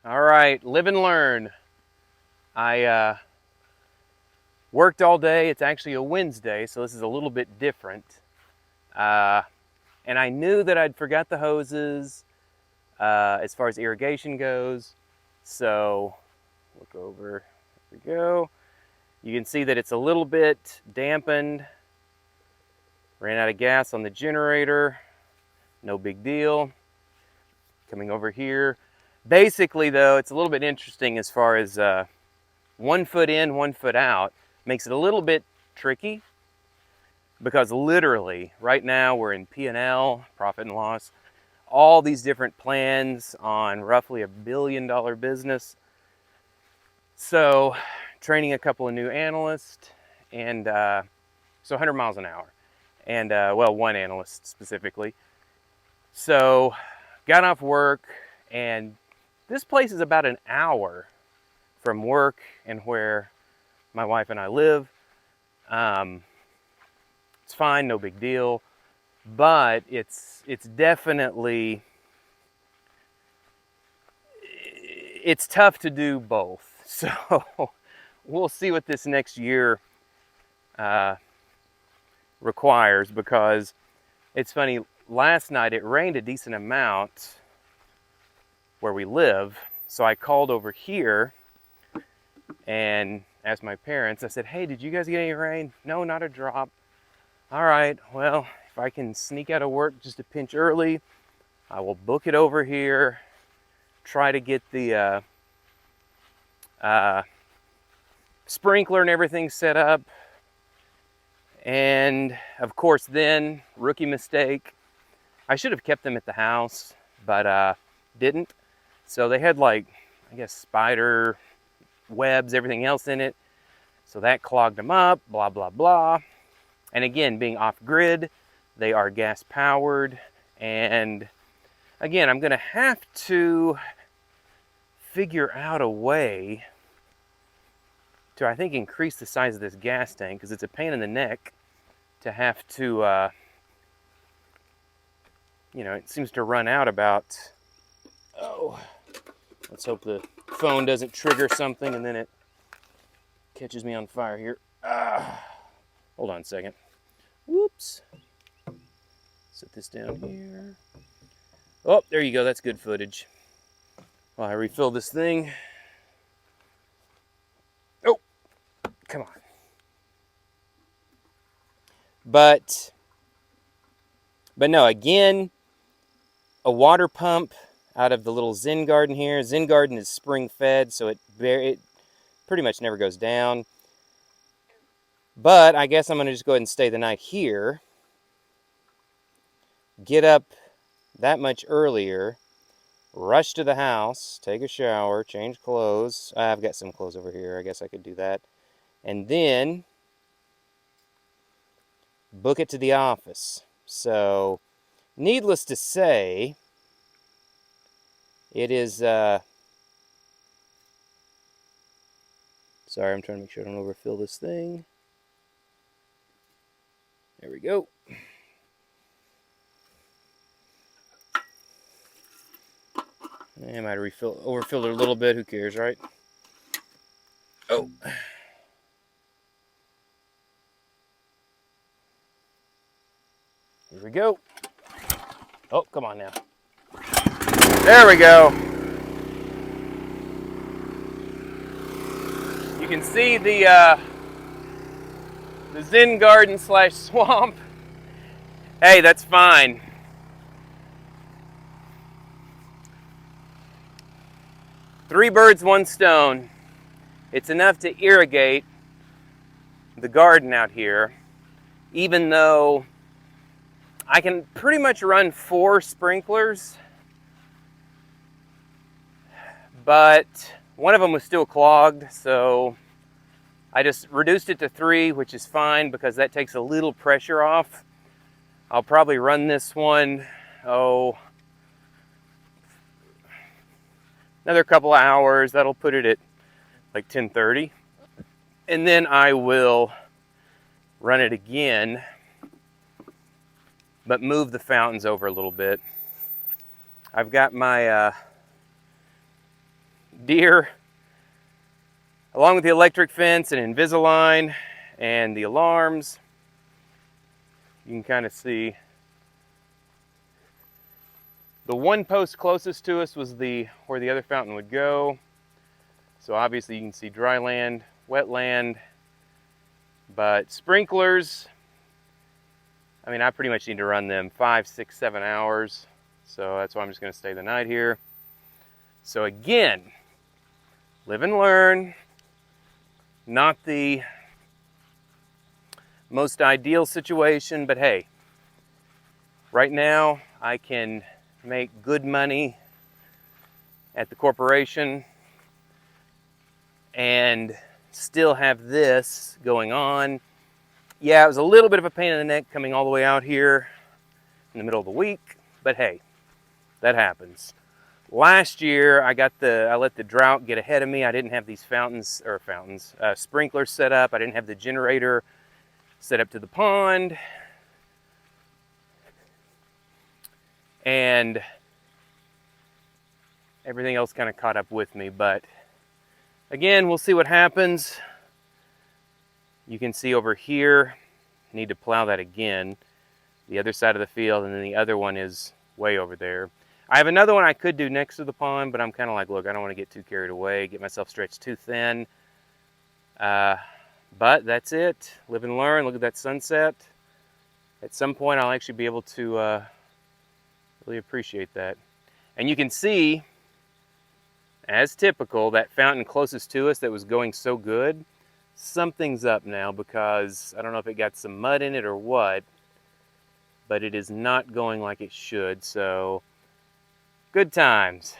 All right, live and learn. I worked all day. It's actually a Wednesday, so this is a little bit different. Uh, and I knew that I'd forgot the hoses as far as irrigation goes. So look over, here we go. You can see that it's a little bit dampened. Ran out of gas on the generator. No big deal. Coming over here. Basically though, it's a little bit interesting as far as 1 foot in, 1 foot out. Makes it a little bit tricky because literally right now we're in P&L, profit and loss, all these different plans on roughly $1 billion business. So training a couple of new analysts and so 100 miles an hour and well, one analyst specifically. So got off work, and this place is about an hour from work and where my wife and I live. It's fine, no big deal, but it's definitely, it's tough to do both. So we'll see what this next year requires, because it's funny, last night it rained a decent amount where we live, so I called over here and asked my parents. I said, hey, did you guys get any rain? No, not a drop. All right, well, if I can sneak out of work just a pinch early, I will book it over here, try to get the sprinkler and everything set up. And of course then, rookie mistake, I should have kept them at the house, but didn't. So they had, like, I guess spider webs, everything else in it. So that clogged them up, blah, blah, blah. And again, being off grid, they are gas powered. And again, I'm gonna have to figure out a way to, I think, increase the size of this gas tank, because it's a pain in the neck to have to, you know, it seems to run out about, oh, let's hope the phone doesn't trigger something and then it catches me on fire here. Hold on a second. Whoops. Set this down here. Oh, there you go. That's good footage. While I refill this thing. Oh, come on. But no, again, a water pump out of the little Zen Garden here. Zen Garden is spring fed, so it pretty much never goes down. But I guess I'm going to just go ahead and stay the night here. Get up that much earlier. Rush to the house. Take a shower. Change clothes. I've got some clothes over here. I guess I could do that. And then book it to the office. So, needless to say, it is... sorry, I'm trying to make sure I don't overfill this thing. There we go. I might have overfilled it a little bit. Who cares, right? Oh. Here we go. Oh, come on now. There we go. You can see the Zen Garden / swamp. Hey, that's fine. Three birds, one stone. It's enough to irrigate the garden out here, even though I can pretty much run 4 sprinklers, but one of them was still clogged, so I just reduced it to 3, which is fine because that takes a little pressure off. I'll probably run this one, another couple of hours. That'll put it at like 10:30. And then I will run it again, but move the fountains over a little bit. I've got my deer, along with the electric fence and Invisalign and the alarms. You can kind of see the one post closest to us was where the other fountain would go. So obviously you can see dry land, wet land, but sprinklers, I mean, I pretty much need to run them 5, 6, 7 hours. So that's why I'm just going to stay the night here. So again, live and learn. Not the most ideal situation, but hey, right now I can make good money at the corporation and still have this going on. Yeah, it was a little bit of a pain in the neck coming all the way out here in the middle of the week, but hey, that happens. Last year, I let the drought get ahead of me. I didn't have these sprinklers set up. I didn't have the generator set up to the pond. And everything else kind of caught up with me. But again, we'll see what happens. You can see over here, I need to plow that again, the other side of the field, and then the other one is way over there. I have another one I could do next to the pond, but I'm kind of like, look, I don't want to get too carried away, get myself stretched too thin. But that's it. Live and learn. Look at that sunset. At some point, I'll actually be able to really appreciate that. And you can see, as typical, that fountain closest to us that was going so good, something's up now because I don't know if it got some mud in it or what, but it is not going like it should. So good times.